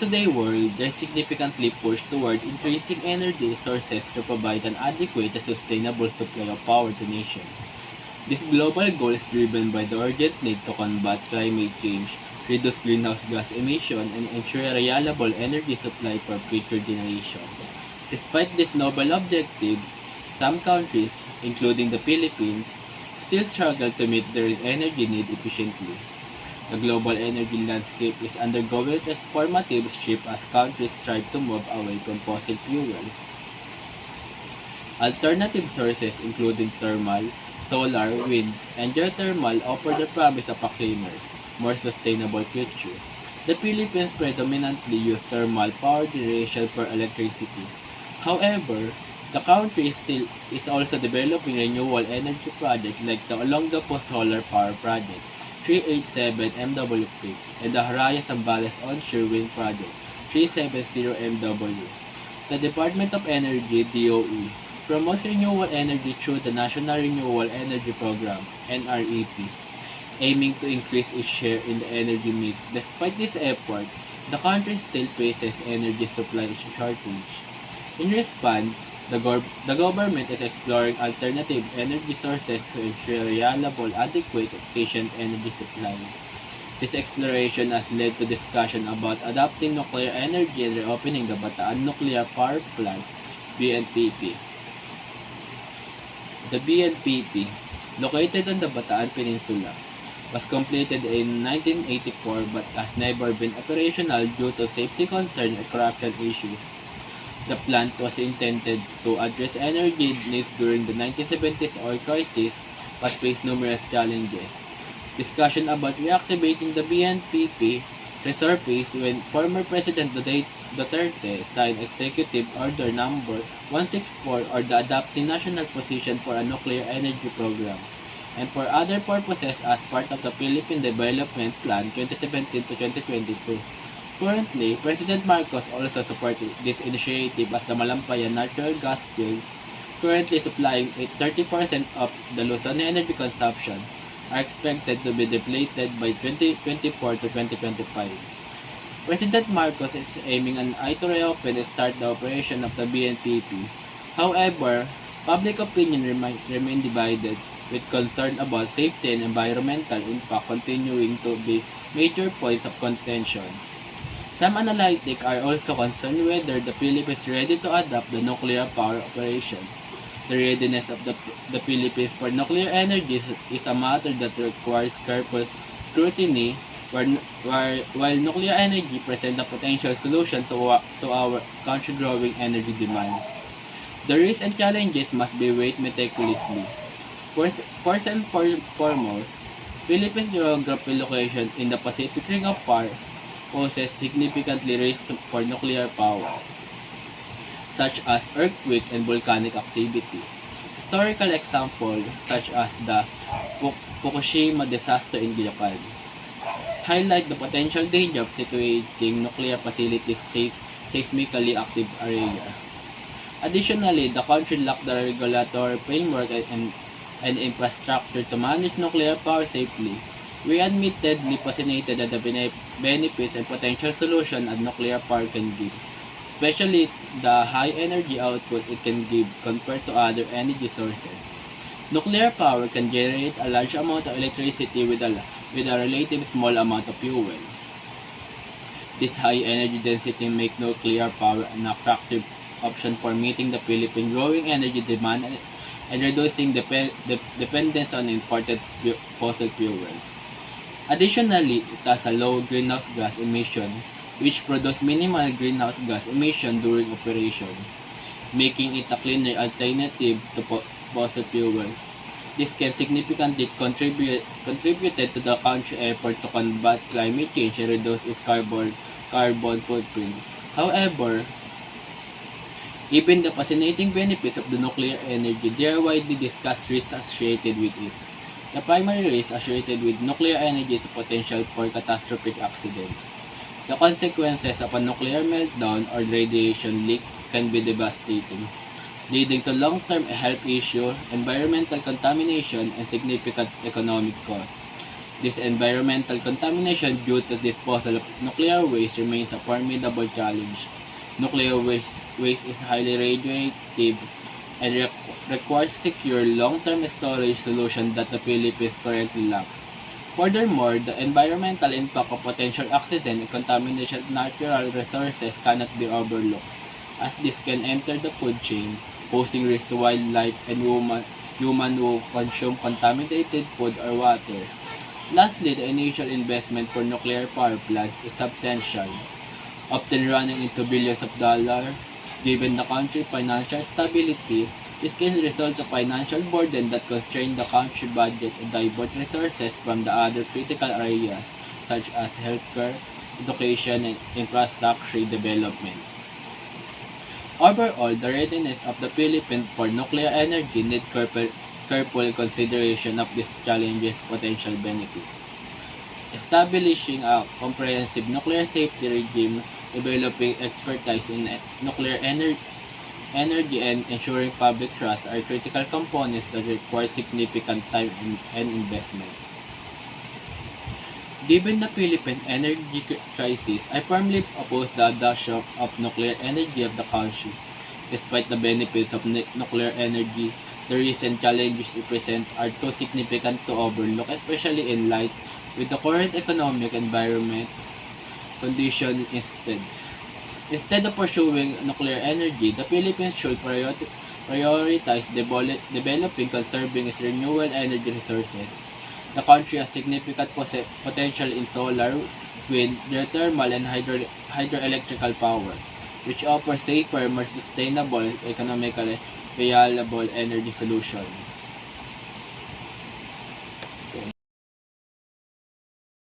today's world, there's significant push toward increasing energy sources to provide an adequate and sustainable supply of power to nations. This global goal is driven by the urgent need to combat climate change, reduce greenhouse gas emissions, and ensure a reliable energy supply for future generations. Despite these noble objectives, some countries, including the Philippines, still struggle to meet their energy need efficiently. The global energy landscape is undergoing transformative shift as countries strive to move away from fossil fuels. Alternative sources including thermal, solar, wind, and geothermal offer the promise of a cleaner, more sustainable future. The Philippines predominantly use thermal power generation for electricity. However, the country is also developing renewable energy projects like the Olongapo Solar Power Project, 387 MWP, and the Haraya Zambales Onshore Wind Project, 370 MW. The Department of Energy (DOE) promotes renewable energy through the National Renewable Energy Program (NREP), aiming to increase its share in the energy mix. Despite this effort, the country still faces energy supply shortage. In response, the government is exploring alternative energy sources to ensure reliable, adequate, efficient energy supply. This exploration has led to discussion about adopting nuclear energy and reopening the Bataan Nuclear Power Plant (BNPP). The BNPP, located on the Bataan Peninsula, was completed in 1984 but has never been operational due to safety concerns and corruption issues. The plant was intended to address energy needs during the 1970s oil crisis but faced numerous challenges. Discussion about reactivating the BNPP resurfaced when former President Duterte signed Executive Order No. 164 or the adopting national position for a nuclear energy program and for other purposes as part of the Philippine Development Plan 2017 to 2022. Currently, President Marcos also supported this initiative as the Malampayan natural gas fields, currently supplying 30% of the Luzon energy consumption, are expected to be depleted by 2024 to 2025. President Marcos is aiming an eye to reopen and start the operation of the BNPP. However, public opinion remain divided, with concern about safety and environmental impact continuing to be major points of contention. Some analytics are also concerned whether the Philippines is ready to adopt the nuclear power operation. The readiness of the Philippines for nuclear energy is a matter that requires careful scrutiny, while nuclear energy presents a potential solution to our country's growing energy demands. The risks and challenges must be weighed meticulously. First and foremost, Philippines' geographical location in the Pacific Ring of Fire poses significant risks for nuclear power, such as earthquake and volcanic activity. Historical examples, such as the Fukushima disaster in Japan, highlight the potential danger of situating nuclear facilities in seismically active area. Additionally, the country lacks the regulatory framework and infrastructure to manage nuclear power safely. We admittedly fascinated at the benefits and potential solutions a nuclear power can give, especially the high energy output it can give compared to other energy sources. Nuclear power can generate a large amount of electricity with a relatively small amount of fuel. This high energy density makes nuclear power an attractive option for meeting the Philippines' growing energy demand and reducing dependence on imported fossil fuels. Additionally, it has a low greenhouse gas emission, which produces minimal greenhouse gas emission during operation, making it a cleaner alternative to fossil fuels. This can significantly contribute to the country's effort to combat climate change and reduce its carbon footprint. However, even the fascinating benefits of the nuclear energy, there are widely discussed risks associated with it. The primary risk associated with nuclear energy is the potential for catastrophic accident. The consequences of a nuclear meltdown or radiation leak can be devastating, leading to long-term health issues, environmental contamination, and significant economic costs. This environmental contamination due to disposal of nuclear waste remains a formidable challenge. Nuclear waste is highly radioactive and requires secure long-term storage solution that the Philippines currently lacks. Furthermore, the environmental impact of potential accident and contamination of natural resources cannot be overlooked, as this can enter the food chain, posing risk to wildlife and human who consume contaminated food or water. Lastly, the initial investment for nuclear power plants is substantial, often running into billions of dollars. Given the country's financial stability, this can result in financial burden that constrain the country budget and divert resources from the other critical areas such as healthcare, education, and infrastructure development. Overall, the readiness of the Philippines for nuclear energy needs careful consideration of these challenges' potential benefits. Establishing a comprehensive nuclear safety regime, developing expertise in energy and ensuring public trust are critical components that require significant time and investment. Given the Philippine energy crisis, I firmly oppose the adoption of nuclear energy of the country. Despite the benefits of nuclear energy, the recent challenges it presents are too significant to overlook, especially in light with the current economic environment condition instead. Instead of pursuing nuclear energy, the Philippines should prioritize developing conserving its renewable energy resources. The country has significant potential in solar, wind, geothermal, and hydroelectrical power, which offer safer, more sustainable, economically viable energy solutions.